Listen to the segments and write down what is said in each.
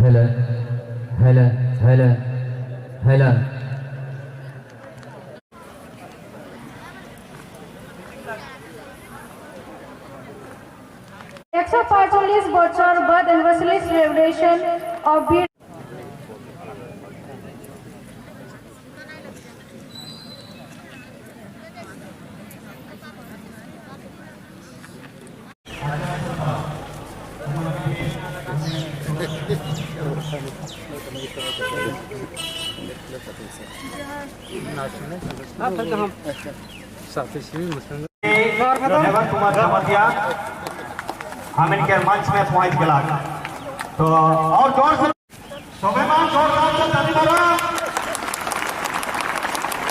هلا هلا هلا هلا একশো ৪৫ বছর birth anniversary celebration of বীর हेमंत कुमार जमतिया हम इनके मंच में पहुंच गया तो और जोर से स्वाभिमान जोरदार से ताली मारो।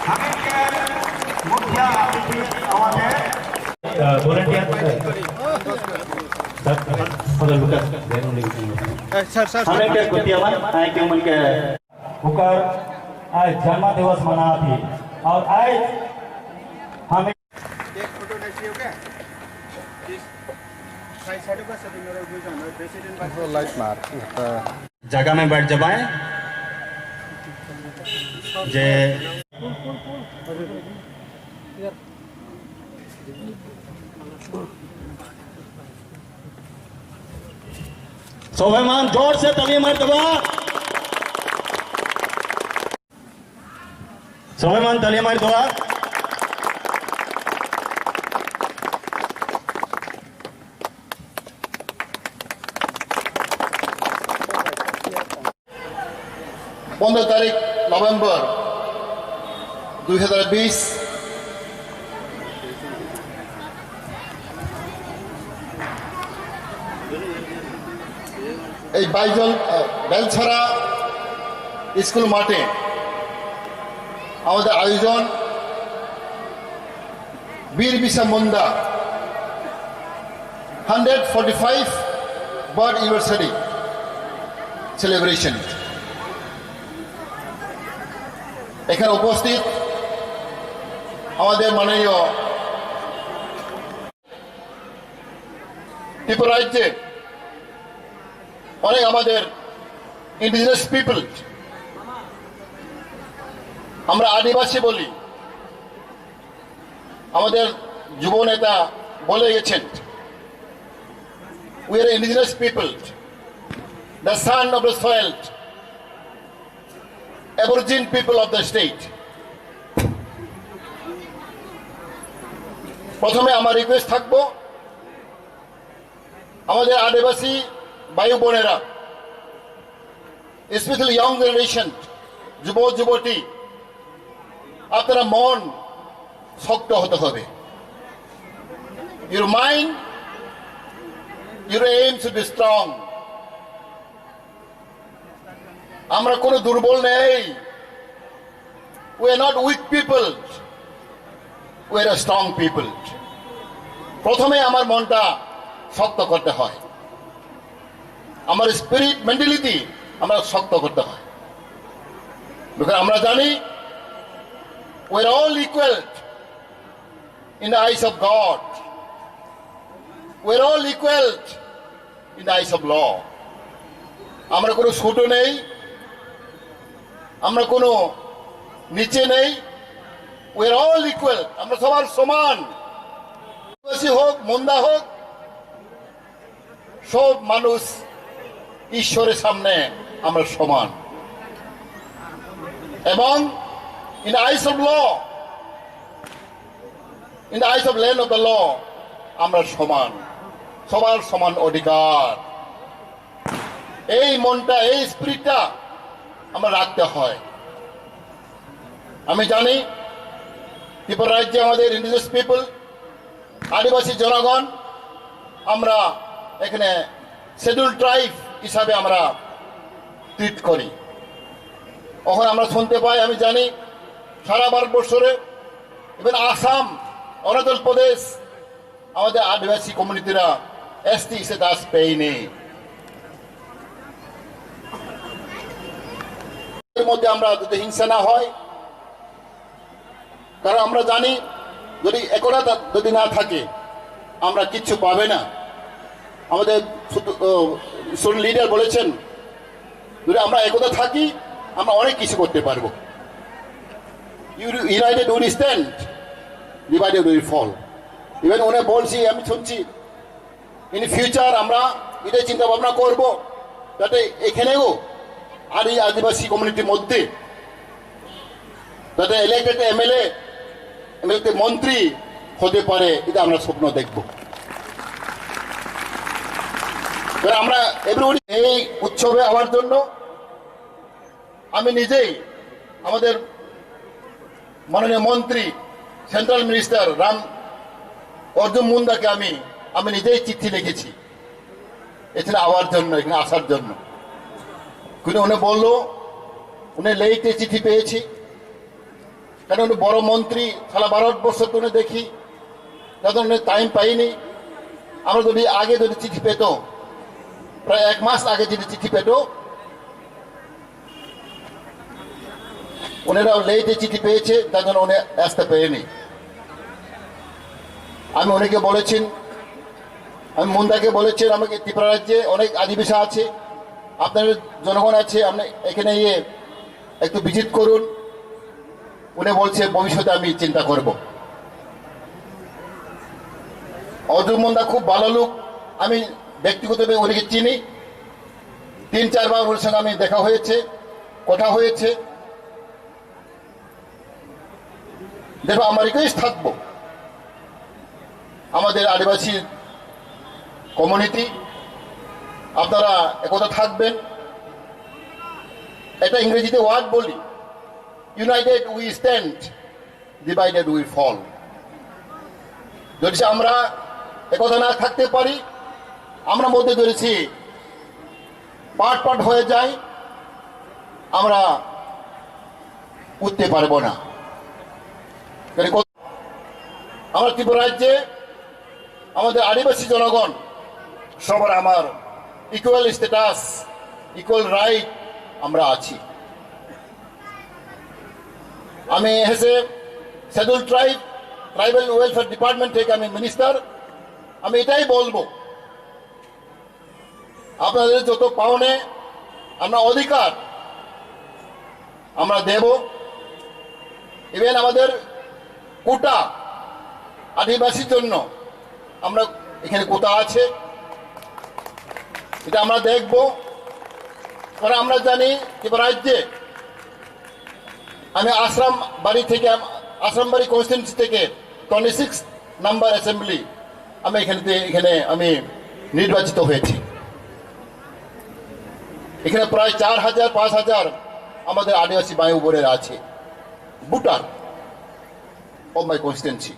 हम इनके मुखिया अतिथि हमारे वॉलंटियर हम इनके कुतियावन आए के मन के होकर आज जन्म दिवस मना थी और आज हम जगह में बैठ जाए जे स्वाभिमान जोर से तभी मर्तबा स्वाभिमान तली मर्तबा पंद्रह तारीख नवेम्बर 2020 এই বাইজল বেলছড়া স্কুল মাঠে আমাদের আয়োজন বীর Birsa Munda 145 birth anniversary celebration. এখানে উপস্থিত আমাদের মাননীয় ত্রিপুরা রাজ্যে অনেক আমাদের ইন্ডিজিনাস পিপল, আমরা আদিবাসী বলি, আমাদের যুব নেতা বলে গেছেন we are indigenous people, the son of the soil, Aborigine people of the state. প্রথমে আমার রিকোয়েস্ট থাকবো আমাদের আদিবাসী ভাই বোনেরা, স্পেশালি ইয়ং জেনারেশন, যুব যুবতী, আপনারা মন শক্ত হতে হবে। Your mind, your aim should be strong. আমরা কোনো দুর্বল নেই। We are not weak people. We are a strong people. প্রথমে আমার মনটা শক্ত করতে হয়, আমার স্পিরিট মেন্টালিটি আমরা শক্ত করতে হয়। আমরা জানি we are all equal in the eyes of God. We are all equal in the eyes of law. আমরা কোনো ছোট নেই, আমরা কোনো নিচে নেই। We are all equal. আমরা সবার সমান। আদিবাসী হোক, মুন্ডা হোক, সব মানুষ ঈশ্বরের সামনে আমরা সমান। এবং in the eyes of law, in the eyes of land of the law, আমরা সমান, সবার সমান অধিকার। এই মনটা, এই স্পিরিটটা আমরা রাখতে হয়। আমি জানি ত্রিপুরা রাজ্যে আমাদের ইন্ডিজিনাস পিপল, আদিবাসী জনগণ, আমরা এখানে শিডিউল ট্রাইব হিসাবে আমরা ট্রিট করি। এখন আমরা শুনতে পাই, আমি জানি সারা ভারতবর্ষে, ইভেন আসাম, অরুণাচল প্রদেশ, আমাদের আদিবাসী কমিউনিটিরা ST স্ট্যাটাস পেইনি। এর মধ্যে আমরা যদি হিংসা না হয়, কারণ আমরা জানি যদি একতা যদি না থাকে আমরা কিচ্ছু পাবে না। আমাদের স্টুডেন্ট লিডার বলেছেন যদি আমরা একতা থাকি আমরা অনেক কিছু করতে পারবো। United will stand, divided will fall. Even উনি বলছি, আমি শুনছি ইন ফিউচার আমরা এটাই চিন্তা ভাবনা করব যাতে এখানেও আর এই আদিবাসী কমিউনিটির মধ্যে যাতে ইলেক্টেড এমএলএ মন্ত্রী হতে পারে, এটা আমরা স্বপ্ন দেখব। আমরা এভরিবডি এই উৎসবে হওয়ার জন্য আমি নিজেই আমাদের মাননীয় মন্ত্রী সেন্ট্রাল মিনিস্টার রাম অর্জুন মুন্ডাকে আমি নিজেই চিঠি লিখেছি এখানে আওয়ার জন্য, এখানে আসার জন্য। কিন্তু উনি বললো উনি লেটে চিঠি পেয়েছি, কারণ উনি বড় মন্ত্রী, সারা ভারতবর্ষ তো উনি দেখি, যাতে উনি টাইম পাইনি। আমরা যদি আগে যদি চিঠি পেত, প্রায় 1 মাস আগে যদি চিঠি পেত, ওনারাও লেটে চিঠি পেয়েছে, তার জন্য উনি আসতে পেরেনি। আমি অনেকে বলেছেন, আমি মুন্দাকে বলেছেন আমাকে ত্রিপুরা রাজ্যে অনেক আদিবাসী আছে, আপনাদের জনগণ আছে, আপনি এখানে গিয়ে একটু ভিজিট করুন। উনি বলছে ভবিষ্যতে আমি চিন্তা করব। অর্জুন মুন্ডা খুব ভালো লোক, আমি ব্যক্তিগতভাবে উনিকে চিনি, 3-4 বার ওর সঙ্গে আমি দেখা হয়েছে, কথা হয়েছে। দেখো আমার রিকোয়েস্ট থাকবো আমাদের আদিবাসী কমিউনিটি, আপনারা একথা থাকবেন। এটা ইংরেজিতে ওয়ার্ড বলি, united we stand, divided we fall. যদি আমরা একথা না থাকতে পারি, আমরা মধ্যে ধরেছি পার্ট পার্ট হয়ে যায়, আমরা উঠতে পারবো না। আমার ত্রিপুরা রাজ্যে আমাদের আদিবাসী জনগণ সবার আমার ইকুয়াল স্ট্যাটাস, ইকুয়াল রাইট আমরা আছি। আমি এসে শিডিউল ট্রাইবাল ওয়েলফেয়ার ডিপার্টমেন্ট থেকে আমি মিনিস্টার, আমি এটাই বলবো আপনাদের যত পাওনে আমরা অধিকার আমরা দেব। ইভেন আমাদের কোটা আদিবাসীর জন্য আমরা এখানে কোটা আছে, এটা আমরা দেখব। কারণ আমরা জানি ত্রিপুরা রাজ্যে আমি আশ্রমবাড়ি কনস্টিটুয়েন্সি থেকে 26 নাম্বার অ্যাসেম্বলি আমি এখানে আমি নির্বাচিত হয়েছি। এখানে প্রায় 4000-5000 আমাদের আদিবাসী ভাই বোনেরা আছে, ভোটার অফ মাই কনস্টিটুয়েন্সি।